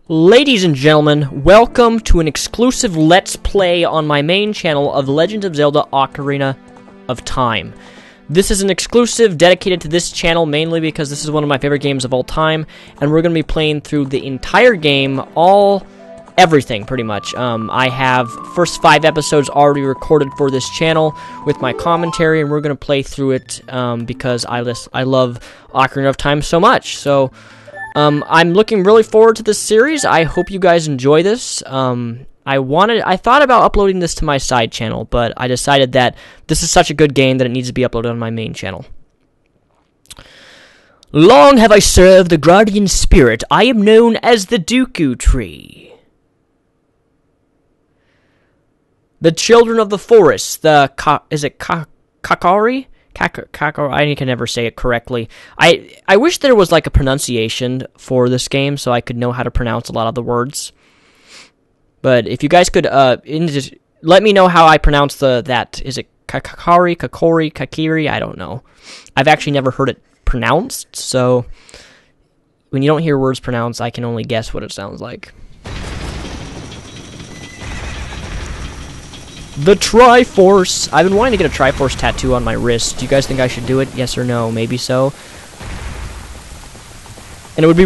Ladies and gentlemen, welcome to an exclusive Let's Play on my main channel of The Legend of Zelda Ocarina of Time. This is an exclusive dedicated to this channel mainly because this is one of my favorite games of all time, and we're going to be playing through the entire game, everything pretty much. I have first 5 episodes already recorded for this channel with my commentary, and we're going to play through it because I love Ocarina of Time so much. So I'm looking really forward to this series. I hope you guys enjoy this. I thought about uploading this to my side channel, but I decided that this is such a good game that it needs to be uploaded on my main channel. Long have I served the guardian spirit. I am known as the Dooku Tree. The children of the forest, is it Kokiri? I can never say it correctly. I wish there was like a pronunciation for this game so I could know how to pronounce a lot of the words. But if you guys could let me know how I pronounce that. Is it Kokiri? I don't know. I've actually never heard it pronounced, so when you don't hear words pronounced, I can only guess what it sounds like. The Triforce! I've been wanting to get a Triforce tattoo on my wrist. Do you guys think I should do it? Yes or no? Maybe so. And it would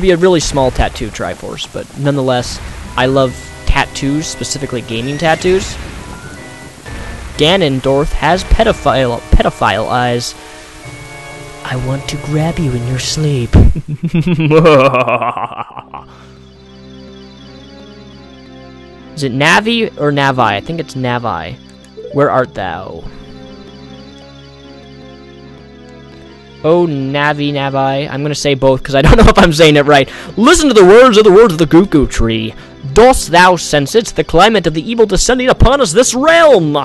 be a really small tattoo, Triforce, but nonetheless, I love tattoos, specifically gaming tattoos. Ganondorf has pedophile eyes. I want to grab you in your sleep. Is it Navi or Navi? I think it's Navi. Where art thou? Oh, Navi. I'm gonna say both because I don't know if I'm saying it right. Listen to the words of the Dooku Tree. Dost thou sense it, the climate of the evil descending upon us this realm?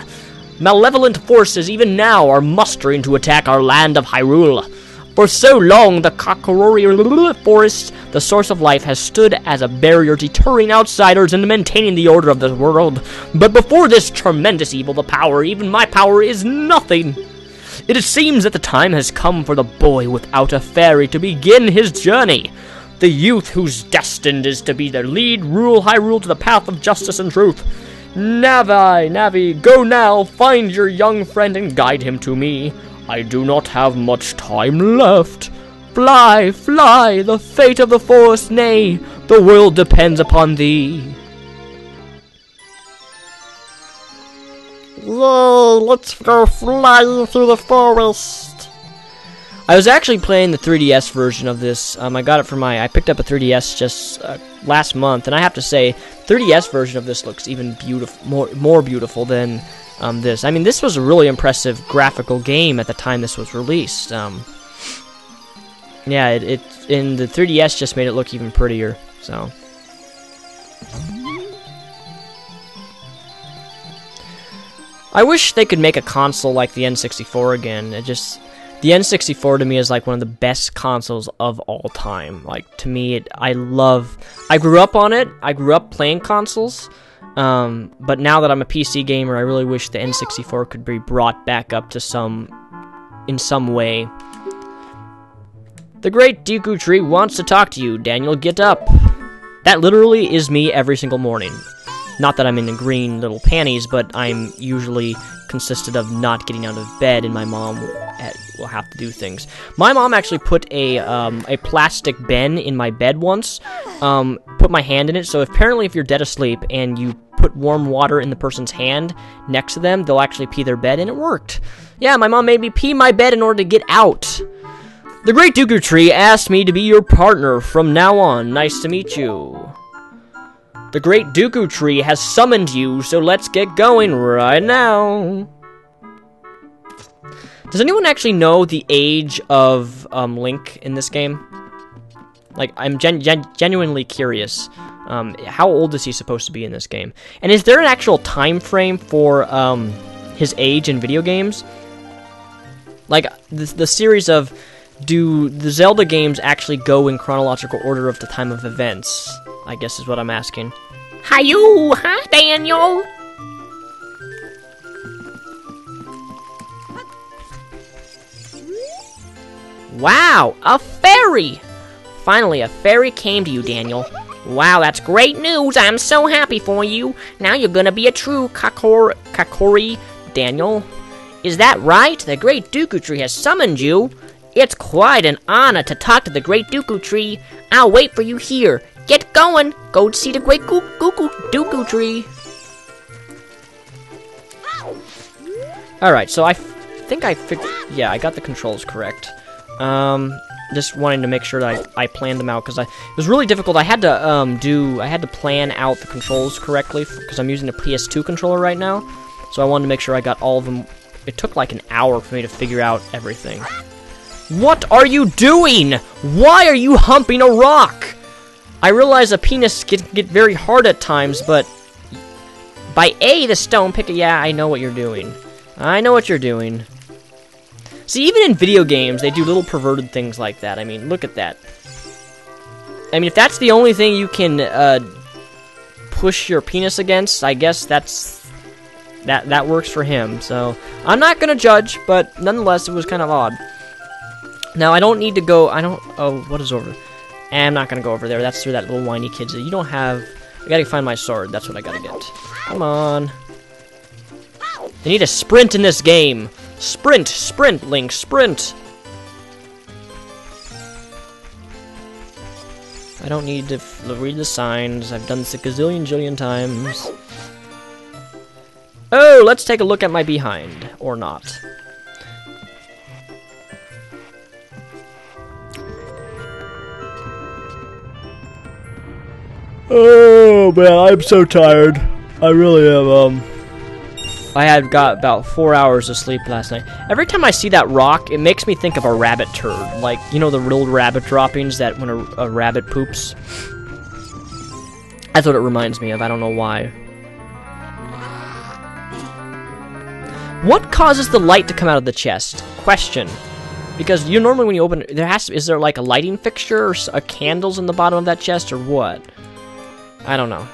Malevolent forces even now are mustering to attack our land of Hyrule. For so long, the Kokiri forest, the source of life, has stood as a barrier deterring outsiders and maintaining the order of the world. But before this tremendous evil, even my power, is nothing. It seems that the time has come for the boy without a fairy to begin his journey. The youth whose destined is to be their lead, rule Hyrule to the path of justice and truth. Navi, go now, find your young friend and guide him to me. I do not have much time left. Fly, the fate of the forest, nay, the world depends upon thee. Yay, let's go flying through the forest. I was actually playing the 3DS version of this. I got it for I picked up a 3DS just last month, and I have to say, 3DS version of this looks even more beautiful than this. I mean, this was a really impressive graphical game at the time this was released. Yeah, it in the 3DS just made it look even prettier. So, I wish they could make a console like the N64 again. The N64 to me is like one of the best consoles of all time. Like, to me, I grew up on it. I grew up playing consoles. But now that I'm a PC gamer, I really wish the N64 could be brought back up to in some way. The Great Dooku Tree wants to talk to you, Daniel. Get up. That literally is me every single morning. Not that I'm in the green little panties, but I'm usually consisted of not getting out of bed, and my mom will have to do things. My mom actually put a plastic bin in my bed once, put my hand in it, so apparently if you're dead asleep and you put warm water in the person's hand next to them, they'll actually pee their bed, and it worked. Yeah, my mom made me pee my bed in order to get out. The Great Dooku Tree asked me to be your partner from now on. Nice to meet you. The Great Dooku Tree has summoned you, so let's get going right now. Does anyone actually know the age of Link in this game? Like, I'm genuinely curious. How old is he supposed to be in this game? And is there an actual time frame for his age in video games? Like, the series of... Do the Zelda games actually go in chronological order of the time of events? I guess is what I'm asking. Hi-you, huh, Daniel? Wow, a fairy! Finally, a fairy came to you, Daniel. Wow, that's great news. I'm so happy for you. Now you're gonna be a true Kokiri, Daniel. Is that right? The Great Dooku Tree has summoned you. It's quite an honor to talk to the Great Dooku Tree. I'll wait for you here. Get going. Go see the Great Dooku Tree. Alright, so I think I figured... Yeah, I got the controls correct. Just wanting to make sure that I planned them out, because it was really difficult. I had to plan out the controls correctly, because I'm using a PS2 controller right now. So I wanted to make sure I got all of them. It took like an hour for me to figure out everything. What are you doing? Why are you humping a rock? I realize a penis can get very hard at times, but... By A, the stone picker... Yeah, I know what you're doing. I know what you're doing. See, even in video games, they do little perverted things like that. I mean, look at that. I mean, if that's the only thing you can push your penis against, I guess that works for him. So, I'm not gonna judge, but nonetheless, it was kind of odd. Now, I don't need to go... Oh, what is over? I'm not gonna go over there. That's through that little whiny kid. You don't have... I gotta find my sword. That's what I gotta get. Come on. They need a sprint in this game. Sprint, sprint, Link, sprint. I don't need to read the signs. I've done this a gazillion times. Oh, let's take a look at my behind. Or not. Oh, man, I'm so tired. I really am, I had got about 4 hours of sleep last night. Every time I see that rock, it makes me think of a rabbit turd. Like, you know the real rabbit droppings that when a rabbit poops? That's what it reminds me of. I don't know why. What causes the light to come out of the chest? Question. Because you normally when you open it, is there like a lighting fixture or candles in the bottom of that chest or what? I don't know.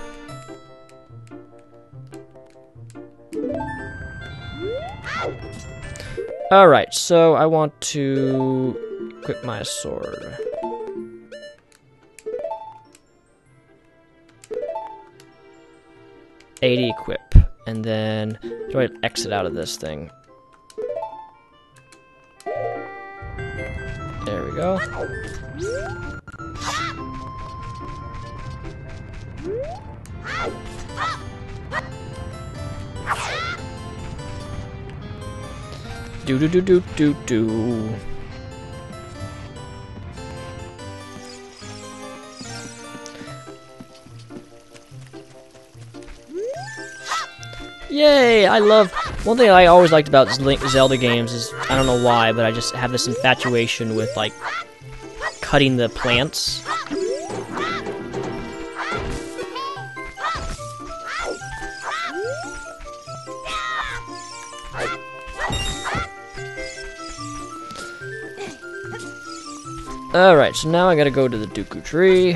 Alright, so I want to equip my sword. $80 equip. And then, how do I exit out of this thing? There we go. Do. Yay! I love... One thing I always liked about Zelda games is, I don't know why, but I just have this infatuation with, like, cutting the plants. Alright, so now I gotta go to the Dooku Tree.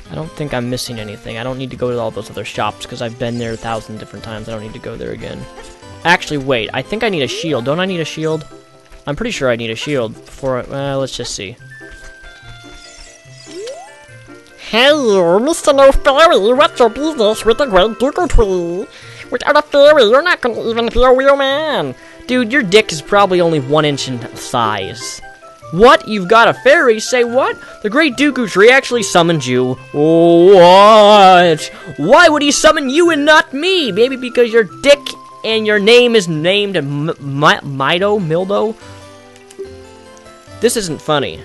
I don't think I'm missing anything. I don't need to go to all those other shops because I've been there 1,000 different times. I don't need to go there again. Actually, wait. I think I need a shield. Don't I need a shield? I'm pretty sure I need a shield before let's just see. Hey you, Mr. No Fairy, what's your business with the Great Dooku Tree? Without a fairy, you're not gonna even be a real man. Dude, your dick is probably only 1 inch in size. What? You've got a fairy? Say what? The Great Dooku Tree actually summoned you. What? Why would he summon you and not me? Maybe because you're dick and your name is named Mildo? This isn't funny.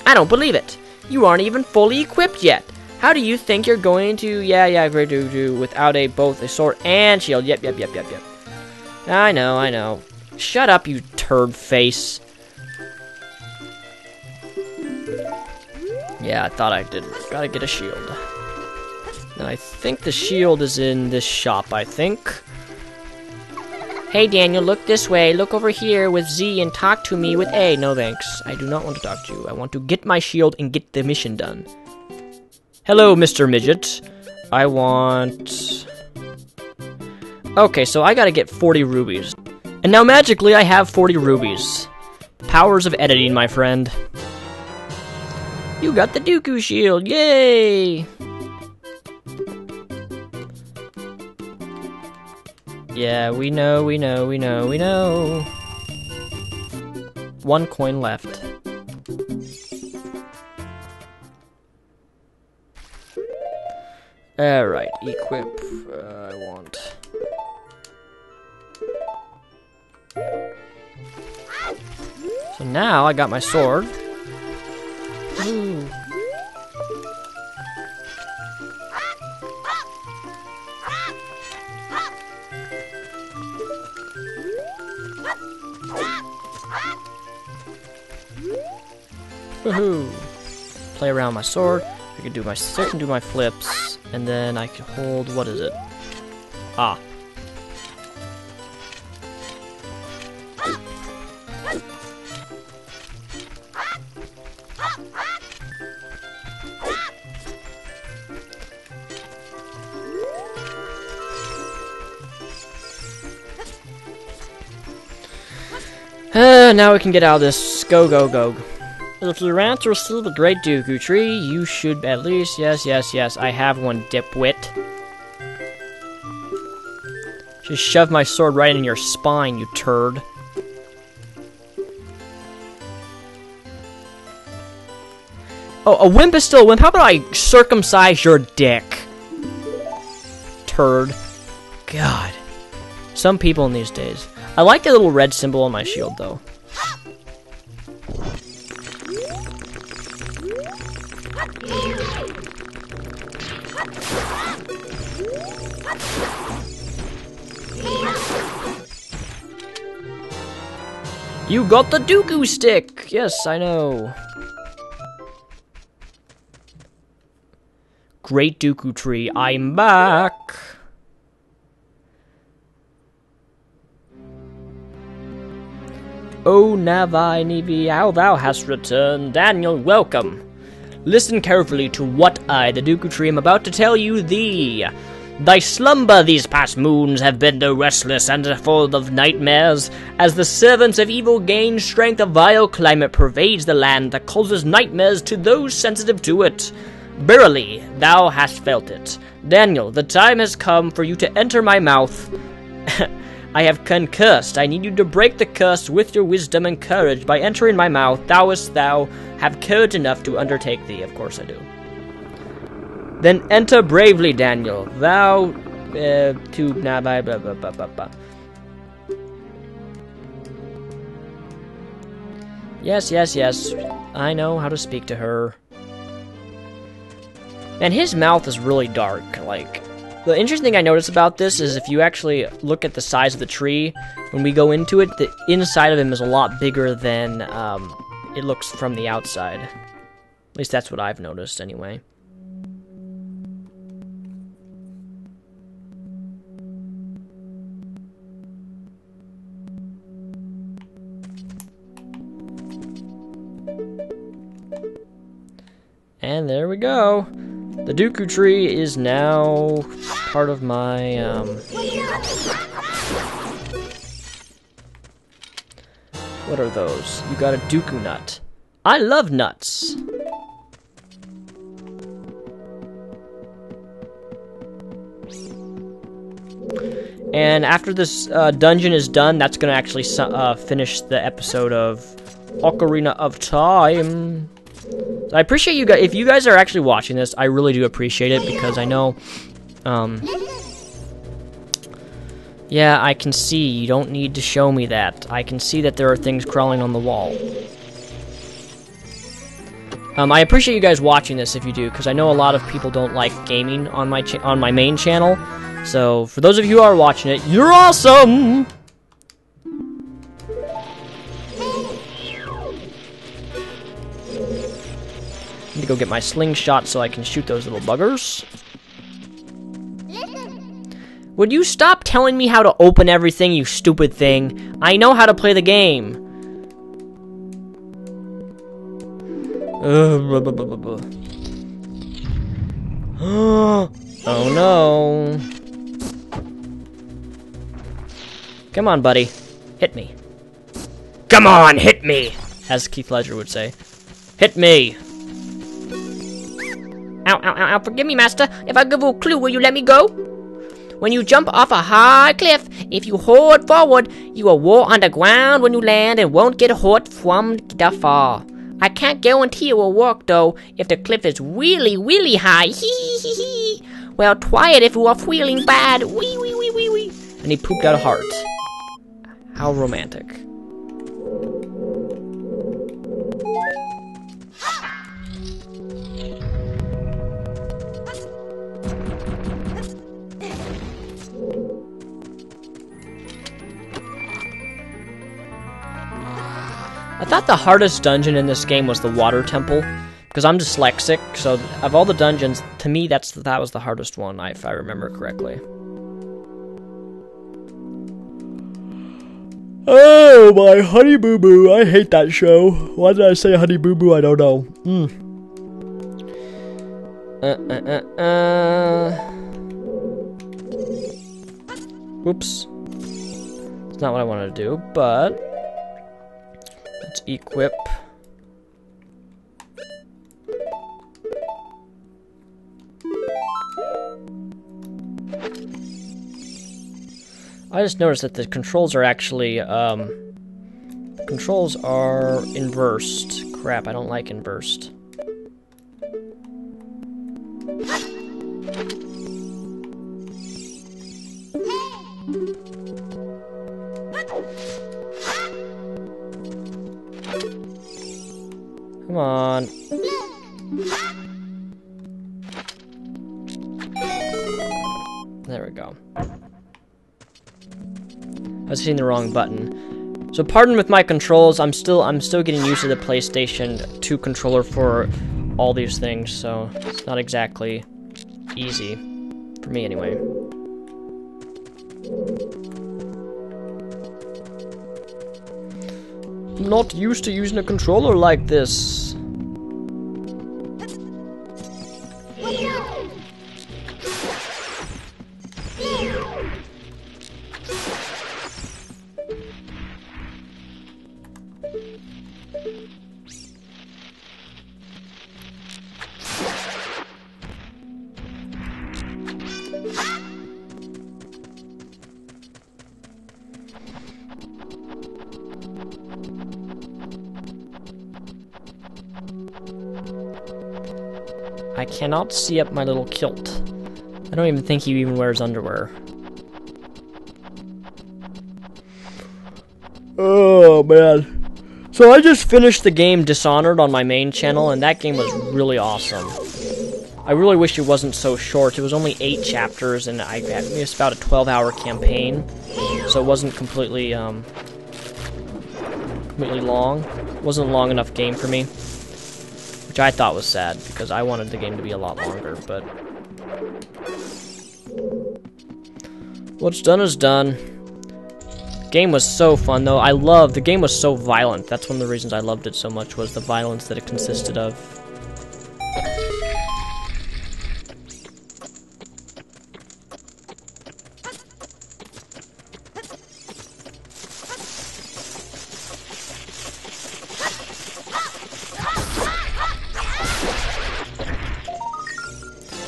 I don't believe it. You aren't even fully equipped yet. How do you think you're going to... Yeah, Great Dooku without both a sword and shield. Yep. I know. Shut up, you turd face. Yeah, I thought I did. Gotta get a shield. Now, I think the shield is in this shop, I think. Hey, Daniel, look this way. Look over here with Z and talk to me with A. No, thanks. I do not want to talk to you. I want to get my shield and get the mission done. Hello, Mr. Midget. I want... Okay, so I gotta get 40 rubies. And now, magically, I have 40 rubies. Powers of editing, my friend. You got the Dooku shield, yay! Yeah, we know. 1 coin left. Alright, equip. I want. So now I got my sword. Ooh. Woohoo! Play around with my sword. I can do my sit and do my flips, and then I can hold. What is it? Ah. Now we can get out of this. Go, go, go. If you want to see the Great Dooku Tree, you should at least... Yes, I have one, dipwit. Just shove my sword right in your spine, you turd. Oh, a wimp is still a wimp. How about I circumcise your dick? Turd. God. Some people in these days. I like the little red symbol on my shield, though. You got the Dooku stick! Yes, I know. Great Dooku Tree, I'm back! O Navai Nivi, how thou hast returned. Daniel, welcome. Listen carefully to what I, the Dooku Tree, am about to tell you thee. Thy slumber these past moons have been restless and full of nightmares. As the servants of evil gain strength, a vile climate pervades the land that causes nightmares to those sensitive to it. Verily, thou hast felt it. Daniel, the time has come for you to enter my mouth. I have concursed. I need you to break the curse with your wisdom and courage by entering my mouth. Thouest thou have courage enough to undertake thee? Of course I do. Then enter bravely, Daniel. Thou, to blah blah blah blah blah blah. Yes. I know how to speak to her. And his mouth is really dark. Like, the interesting thing I noticed about this is if you actually look at the size of the tree, when we go into it, the inside of him is a lot bigger than it looks from the outside. At least that's what I've noticed, anyway. And there we go. The Dooku Tree is now part of my, what are those? You got a Dooku nut. I love nuts! And after this dungeon is done, that's gonna actually finish the episode of Ocarina of Time. I appreciate you guys. If you guys are actually watching this, I really do appreciate it because I know, yeah, I can see. You don't need to show me that. I can see that there are things crawling on the wall. I appreciate you guys watching this if you do, because I know a lot of people don't like gaming on my main channel. So for those of you who are watching it, you're awesome. Need to go get my slingshot so I can shoot those little buggers. Would you stop telling me how to open everything, you stupid thing? I know how to play the game. Oh no. Come on, buddy. Hit me. Come on, hit me! As Keith Ledger would say. Hit me! Ow, ow, ow, ow, forgive me, master. If I give you a clue, will you let me go? When you jump off a high cliff, if you hold forward, you will walk underground when you land and won't get hurt from the fall. I can't guarantee it will work, though, if the cliff is really, really high. Hee hee hee. Well, try it if you are feeling bad. Wee wee wee wee wee. And he pooped out a heart. How romantic. I thought the hardest dungeon in this game was the water temple, because I'm dyslexic, so of all the dungeons, to me that was the hardest one, if I remember correctly. Oh my, Honey Boo Boo, I hate that show. Why did I say Honey Boo Boo? I don't know. Whoops. It's not what I wanted to do, but let's equip. I just noticed that the controls are actually, controls are inversed. Crap, I don't like inversed. Come on. There we go. I was hitting the wrong button. So pardon with my controls, I'm still getting used to the PlayStation 2 controller for all these things, so it's not exactly easy. For me anyway. I'm not used to using a controller like this. I cannot see up my little kilt. I don't even think he even wears underwear. Oh, man. So I just finished the game Dishonored on my main channel, and that game was really awesome. I really wish it wasn't so short. It was only 8 chapters, and I missed about a 12-hour campaign, so it wasn't completely long. It wasn't a long enough game for me. Which I thought was sad, because I wanted the game to be a lot longer, but what's done is done. The game was so fun, though. The game was so violent. That's one of the reasons I loved it so much, was the violence that it consisted of.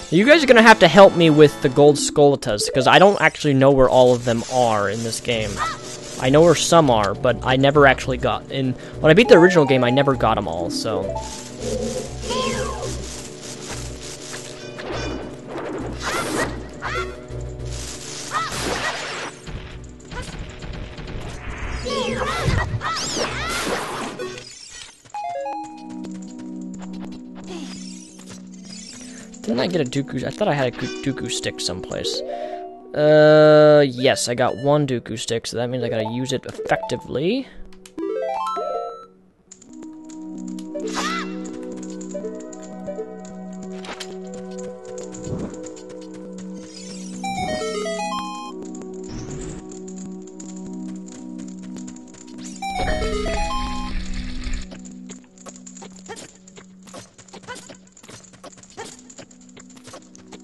You guys are gonna have to help me with the gold skeletas, because I don't actually know where all of them are in this game. I know where some are, but I never actually got. When I beat the original game, I never got them all, so. Didn't I get a Dooku? I thought I had a Dooku stick someplace. Yes, I got one Dooku stick, so that means I gotta use it effectively.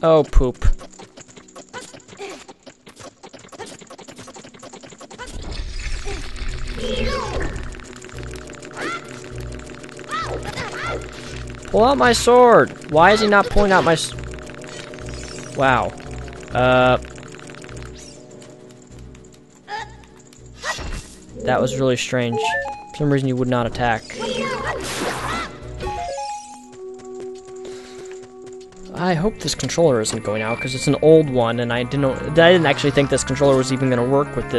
Oh, poop. Pull out my sword. Why is he not pulling out my Wow. That was really strange. For some reason, you would not attack. I hope this controller isn't going out because it's an old one, and I didn't actually think this controller was even going to work with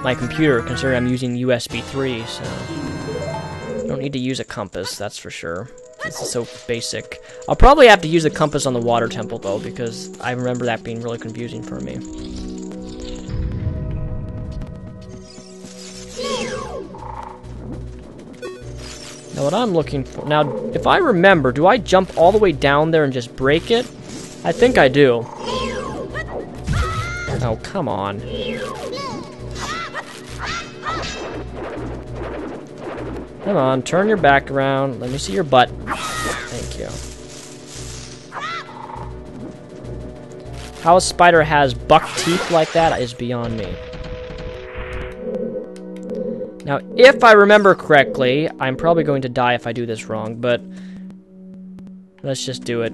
my computer, considering I'm using USB 3. So I don't need to use a compass, that's for sure. This is so basic. I'll probably have to use a compass on the water temple though, because I remember that being really confusing for me. Now what I'm looking for, now if I remember, do I jump all the way down there and just break it? I think I do. Oh, come on. Come on, turn your back around. Let me see your butt. Thank you. How a spider has buck teeth like that is beyond me. Now, if I remember correctly, I'm probably going to die if I do this wrong, but let's just do it.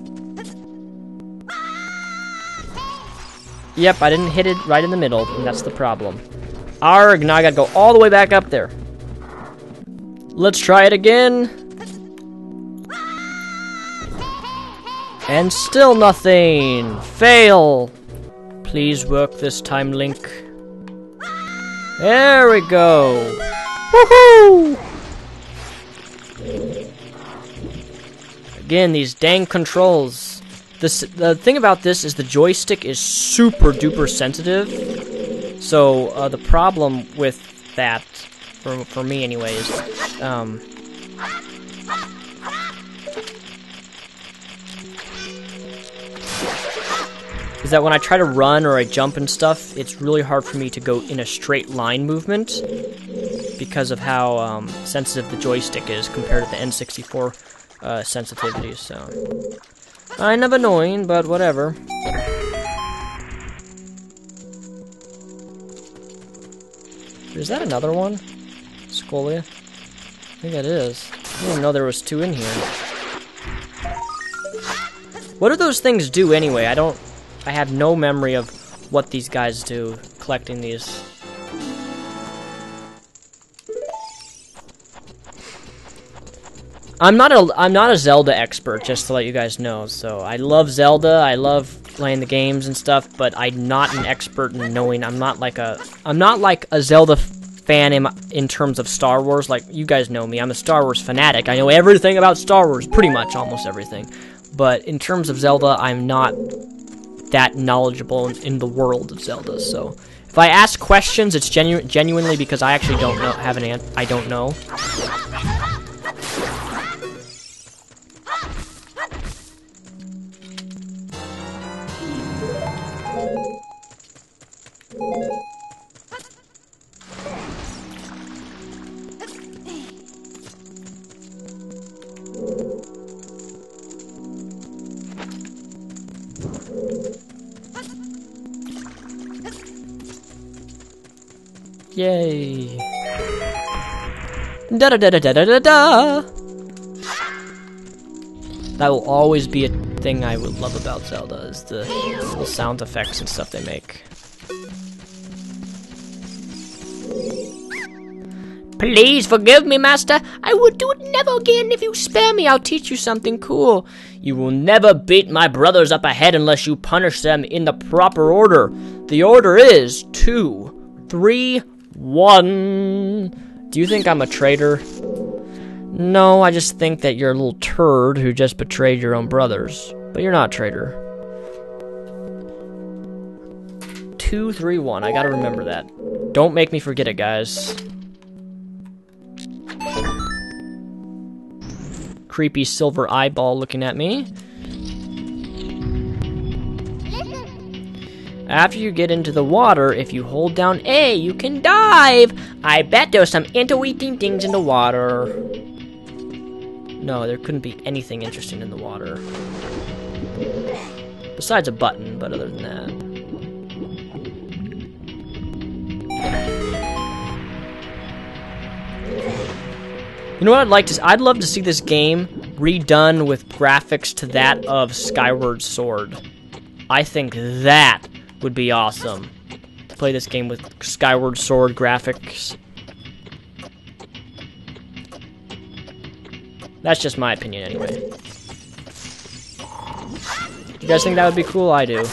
Yep, I didn't hit it right in the middle, and that's the problem. Arrgh, now I gotta go all the way back up there. Let's try it again. And still nothing. Fail. Please work this time, Link. There we go. Woohoo! Again, these dang controls. The thing about this is the joystick is super duper sensitive. So the problem with that, for me anyway, is that when I try to run or I jump and stuff, it's really hard for me to go in a straight line movement because of how sensitive the joystick is compared to the N64 sensitivity, so kind of annoying, but whatever. Is that another one? Scolia? I think it is. I didn't know there was two in here. What do those things do anyway? I have no memory of what these guys do, collecting these. I'm not a Zelda expert, just to let you guys know. So I love Zelda, I love playing the games and stuff, but I'm not an expert in knowing. I'm not like a Zelda fan in terms of Star Wars. Like, you guys know me, I'm a Star Wars fanatic. I know everything about Star Wars, pretty much, almost everything. But in terms of Zelda, I'm not that knowledgeable in the world of Zelda. So if I ask questions, it's genuinely because I actually don't know, I don't know. Yay. Da da da da da da da da. That will always be a thing I would love about Zelda, is the little sound effects and stuff they make. Please forgive me, Master. I would do it never again. If you spare me, I'll teach you something cool. You will never beat my brothers up ahead unless you punish them in the proper order. The order is 2, 3, 1. Do you think I'm a traitor? No, I just think that you're a little turd who just betrayed your own brothers. But you're not a traitor. 2, 3, 1. I gotta remember that. Don't make me forget it, guys. Creepy silver eyeball looking at me. After you get into the water, if you hold down A, you can dive! I bet there's some interesting things in the water. No, there couldn't be anything interesting in the water. Besides a button, but other than that. You know what I'd like to... I'd love to see this game redone with graphics to that of Skyward Sword. I think that would be awesome. To play this game with Skyward Sword graphics. That's just my opinion anyway. You guys think that would be cool? I do.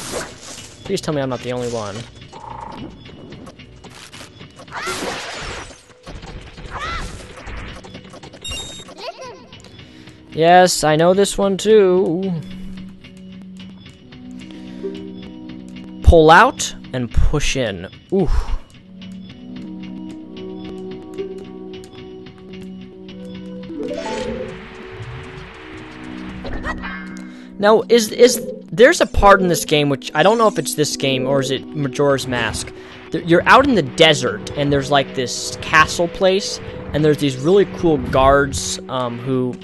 Please tell me I'm not the only one. Yes, I know this one too. Pull out and push in. Ooh. Now, there's a part in this game which I don't know if it's this game or is it Majora's Mask. You're out in the desert and there's like this castle place and there's these really cool guards who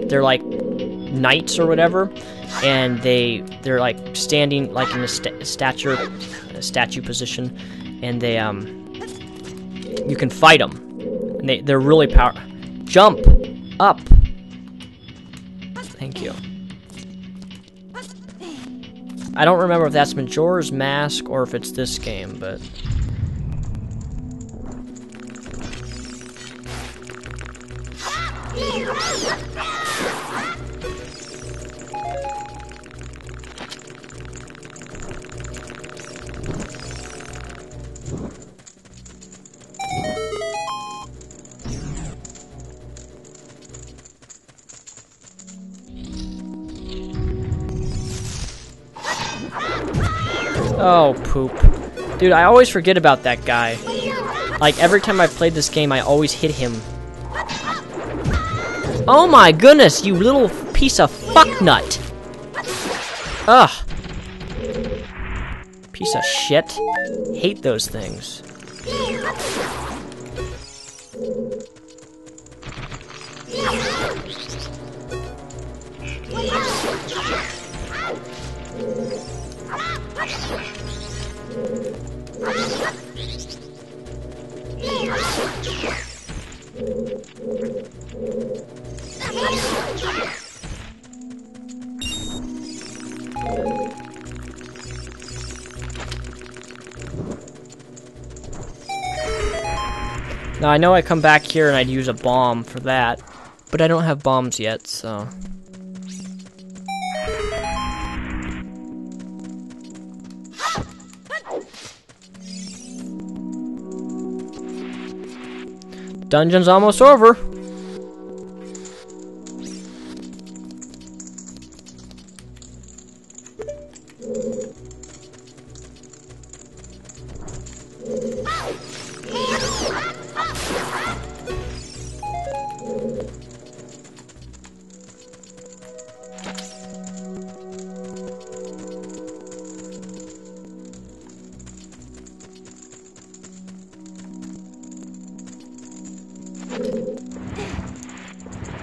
they're like knights or whatever, and they're like standing like in a statue position, and they you can fight them, and they're really powerful. Jump up. Thank you. I don't remember if that's Majora's Mask or if it's this game, but oh, poop. Dude, I always forget about that guy. Like, every time I've played this game, I always hit him. Oh my goodness, you little piece of fucknut! Ugh. Piece of shit. Hate those things. Now, I know I come back here and I'd use a bomb for that, but I don't have bombs yet, so... Dungeon's almost over.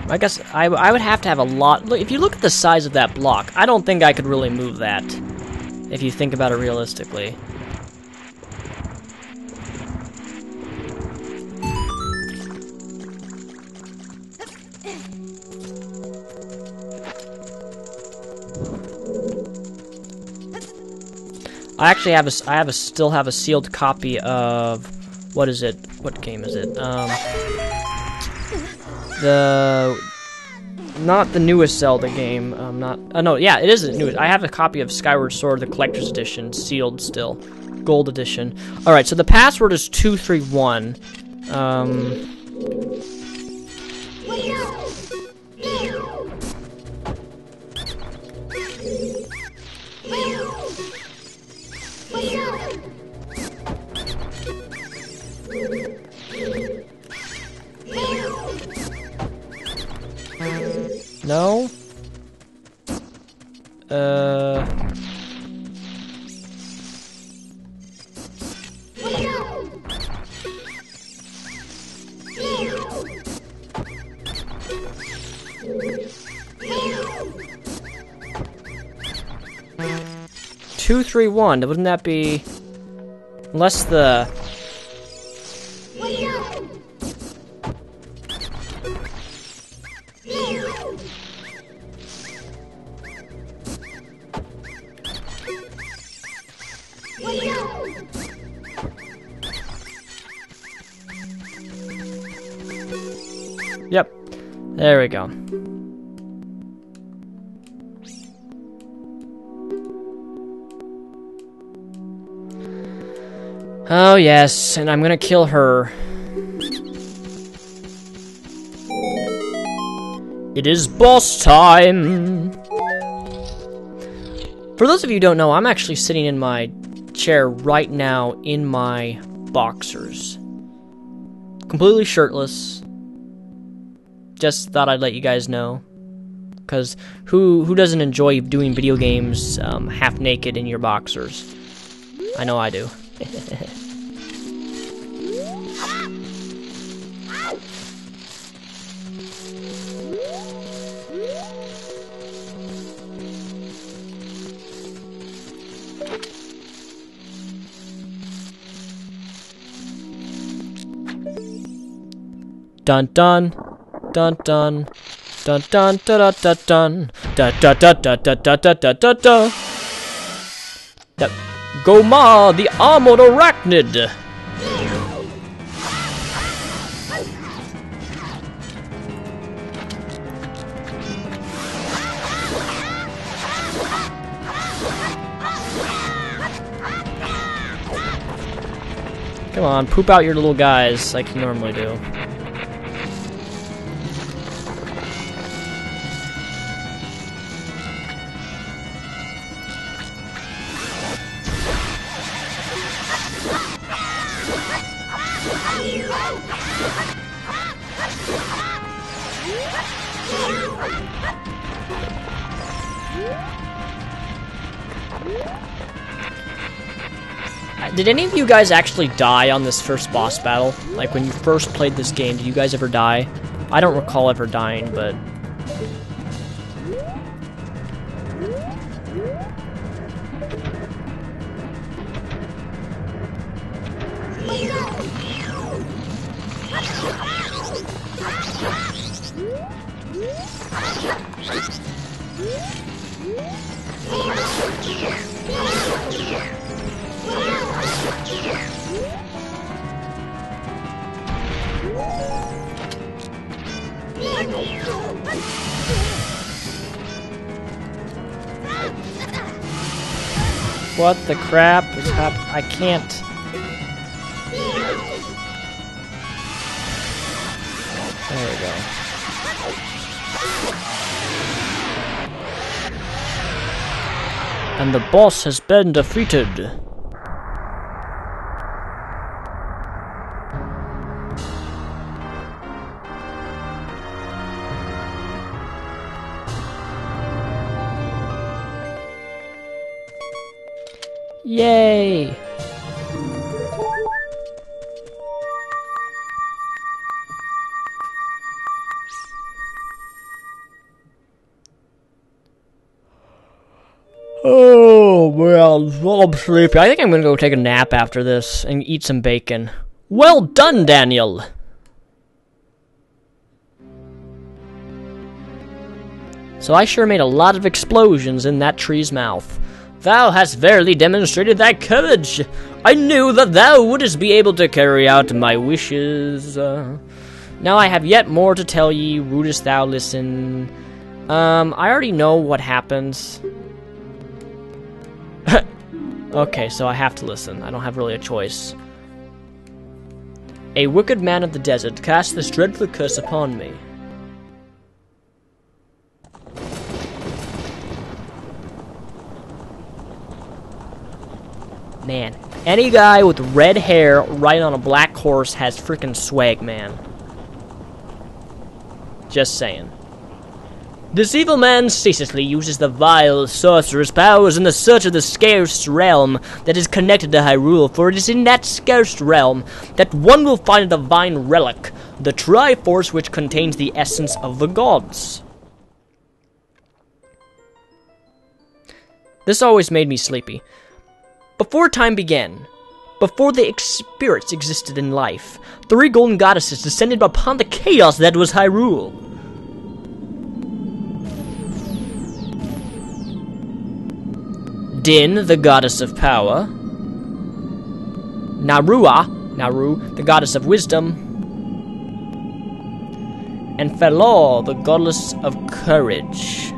I guess I would have to have a lot. Look, if you look at the size of that block, I don't think I could really move that. If you think about it realistically. I actually still have a sealed copy of, what is it? What game is it? Not the newest Zelda game. No, yeah, it is the newest. I have a copy of Skyward Sword, the collector's edition, sealed still, gold edition. All right, so the password is 231. No? 231. Wouldn't that be... Unless the... Yep. There we go. Oh yes, and I'm gonna kill her. It is boss time! For those of you who don't know, I'm actually sitting in my chair right now in my boxers. Completely shirtless. Just thought I'd let you guys know. Because who doesn't enjoy doing video games half naked in your boxers? I know I do. Dun dun dun dun dun dun dun dun dun dun dun dun dun dun dun dun dun dun dun. Goma, the armored arachnid. Come on, poop out your little guys like you normally do. Did any of you guys actually die on this first boss battle? Like, when you first played this game, did you guys ever die? I don't recall ever dying, but... What the crap is happening? I can't. There we go. And the boss has been defeated. Yay! Oh man, well, I'm sleepy. I think I'm gonna go take a nap after this and eat some bacon. Well done, Daniel! So I sure made a lot of explosions in that tree's mouth. Thou hast verily demonstrated thy courage. I knew that thou wouldst be able to carry out my wishes. Now I have yet more to tell ye. Wouldst thou listen? I already know what happens. Okay, so I have to listen. I don't have really a choice. A wicked man of the desert cast this dreadful curse upon me. Man, any guy with red hair riding on a black horse has freaking swag, man. Just saying. This evil man ceaselessly uses the vile sorcerer's powers in the search of the scarce realm that is connected to Hyrule, for it is in that scarce realm that one will find a divine relic, the Triforce, which contains the essence of the gods. This always made me sleepy. Before time began, before the spirits existed in life, 3 golden goddesses descended upon the chaos that was Hyrule. Din, the goddess of power. Naru, the goddess of wisdom. And Felor, the goddess of courage.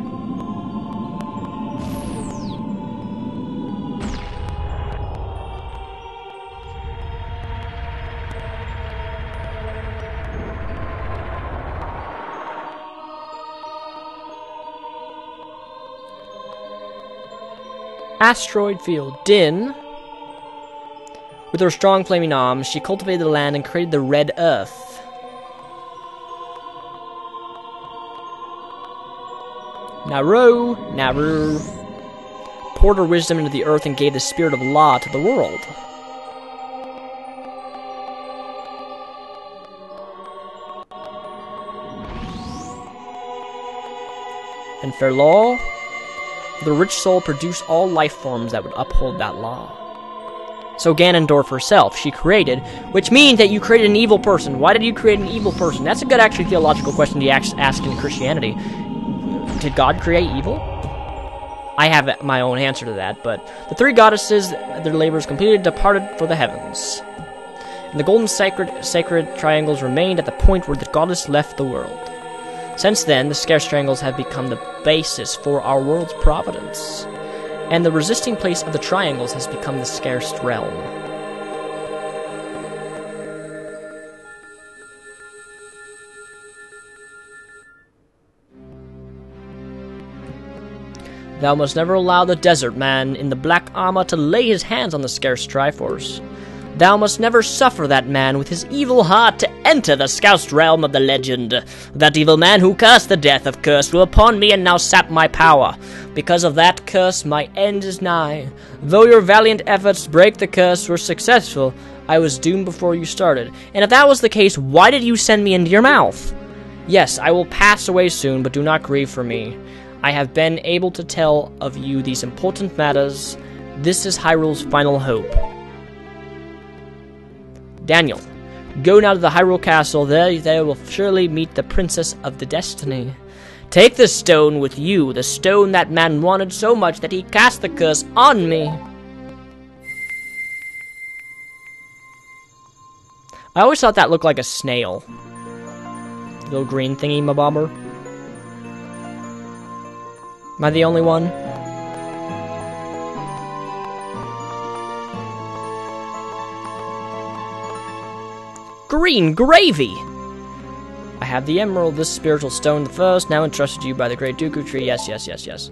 Asteroid field. Din, with her strong flaming arms, she cultivated the land and created the red earth. Naru poured her wisdom into the earth and gave the spirit of law to the world. And Ferlaw, the rich soul, produced all life forms that would uphold that law. So Ganondorf herself, she created, which means that you created an evil person. Why did you create an evil person? That's a good, actually, theological question to ask in Christianity. Did God create evil? I have my own answer to that, but the three goddesses, their labors completed, departed for the heavens. And the golden sacred triangles remained at the point where the goddess left the world. Since then, the scarce triangles have become the basis for our world's providence, and the resisting place of the triangles has become the scarce realm. Thou must never allow the desert man in the black armor to lay his hands on the scarce Triforce. Thou must never suffer that man with his evil heart to enter the scoused realm of the legend. That evil man who cursed the death of curse will upon me and now sap my power. Because of that curse, my end is nigh. Though your valiant efforts to break the curse were successful, I was doomed before you started. And if that was the case, why did you send me into your mouth? Yes, I will pass away soon, but do not grieve for me. I have been able to tell of you these important matters. This is Hyrule's final hope. Daniel, go now to the Hyrule Castle. There they will surely meet the Princess of the Destiny. Take the stone with you, the stone that man wanted so much that he cast the curse on me. I always thought that looked like a snail. Little green thingy, my bobber. Am I the only one? Green gravy! I have the emerald, this spiritual stone, the first, now entrusted to you by the great Dooku tree. Yes, yes, yes, yes.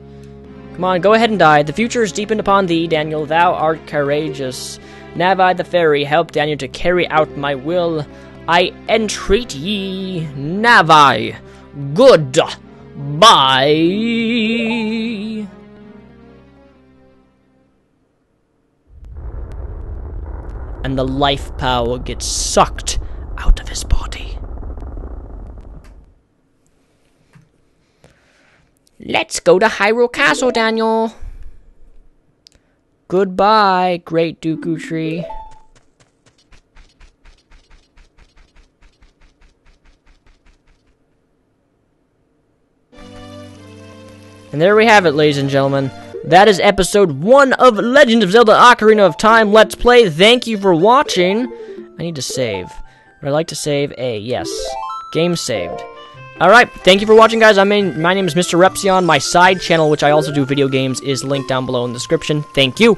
Come on, go ahead and die. The future is deepened upon thee, Daniel. Thou art courageous. Navi the fairy, help Daniel to carry out my will. I entreat ye, Navi. Good. Bye. And the life power gets sucked out of his body. Let's go to Hyrule Castle, Daniel. Goodbye, great Dooku tree. And there we have it, ladies and gentlemen. That is episode 1 of Legend of Zelda Ocarina of Time Let's Play. Thank you for watching. I need to save. Would I like to save? Yes. Game saved. Alright, thank you for watching, guys. My name is Mr. Repsion. My side channel, which I also do video games, is linked down below in the description. Thank you.